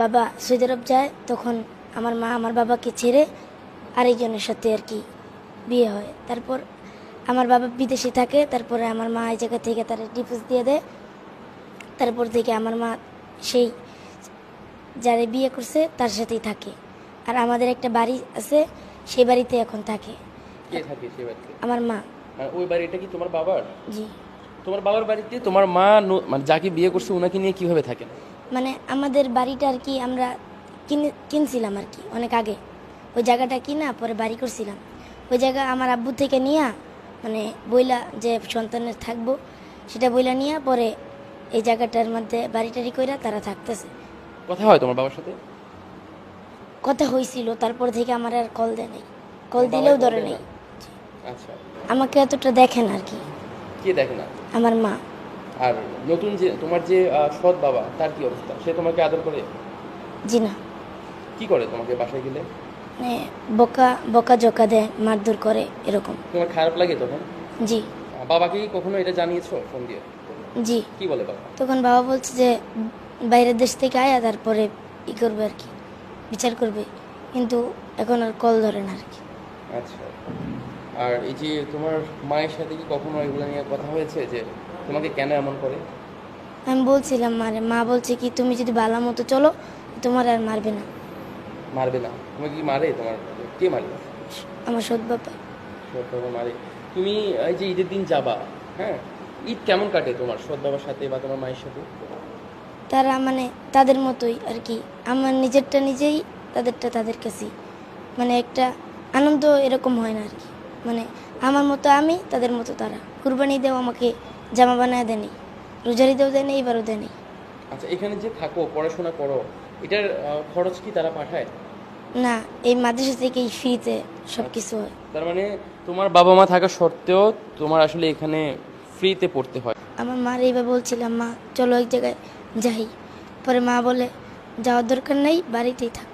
বাবা সৌদি আরব যায় তখন আমার মা আমার বাবাকে ছেড়ে আরেকজনের সাথে আর কি বিয়ে হয়। তারপর আমার বাবা বিদেশে থাকে, তারপরে আমার মা এই জায়গা থেকে তার ডিভোর্স দিয়ে দেয়। তারপর থেকে আমার মা সেই যারে বিয়ে করছে তার সাথেই থাকে। আর আমাদের একটা বাড়ি আছে, সেই বাড়িতে এখন থাকে। কে থাকে সেই বাড়িতে? আমার মা। আর ওই বাড়িটা কি তোমার বাবার? জি। তোমার বাবার বাড়িতে তোমার মা মানে যাকে বিয়ে করছে ওনাকে নিয়ে কিভাবে থাকেন? মানে আমাদের বাড়িটা আর কি আমরা কিনছিলাম আর কি অনেক আগে। ওই জায়গাটা কিনা পরে বাড়ি করছিলাম। ওই জায়গা আমার আব্বু থেকে নিয়া মানে বইলা যে সন্তানের থাকবো সেটা বইলা নিয়া পরে এই জায়গাটার মধ্যে বাড়িটারি কইরা তারা থাকতেছে। কথা হয় তোমার বাবার সাথে? কথা হয়েছিল, তারপর থেকে আমার আর কল দেয় নাই, কল দিলেও ধরে নেই। আচ্ছা, আমাকে এতটা দেখেন আর কি কে দেখে না? আমার মা। আর নতুন যে তোমার যে সৎ বাবা তার কি অবস্থা? সে তোমাকে আদর করে? জি না, কি করে তোমাকে বাসায় গেলে? মানে বকা বকা জকা দেয়, মারধর করে এরকম। তোমার খারাপ লাগে তখন? জি। বাবাকে কি কখনো এটা জানিয়েছো ফোন দিয়ে? জি। কি বলে বাবা? তখন বাবা বলছে যে বাইরের দেশ থেকে আয়া তারপরে ই করবে আর কি, বিচার করবে, কিন্তু এখন আর কল ধরে না আর কি। আচ্ছা, আর এই যে তোমার মায়ের সাথে কি কখনো এগুলো নিয়ে কথা হয়েছে যে তোমাকে কেন এমন করে? আমি বলছিলাম মারে, মা বলছে কি তুমি যদি ভালো মতো চলো তোমার আর মারবে না। মারবে না? তোমাকে কি মারে? তোমার কে মারে? আমার সৎ বাবা। সৎ বাবা মারে? তুমি এই যে ঈদের দিন যাবা, হ্যাঁ, ঈদ কেমন কাটে তোমার সৎ বাবার সাথে বা তোমার মায়ের সাথে? তারা মানে তাদের মতোই আর কি, আমার নিজেরটা নিজেই, তাদেরটা তাদের কাছেই। মানে একটা আনন্দ এরকম হয় না আর কি। মানে আমার মতো আমি, তাদের মতো তারা। কুরবানি দেও আমাকে জামা বানায় দেয়নি, রোজারি দেও দেয়নি, এবারও দেয়নি। আচ্ছা, এখানে যে থাকো পড়াশোনা করো এটার খরচ কি তারা পাঠায়? না, এই মাদ্রাসা থেকেই ফ্রিতে সব কিছু হয়। তার মানে তোমার বাবা মা থাকা সত্ত্বেও তোমার আসলে এখানে ফ্রিতে পড়তে হয়? আমার মার এইবার বলছিলাম মা চলো এক জায়গায় যাই, পরে মা বলে যাওয়ার দরকার নেই, বাড়িতেই থাক।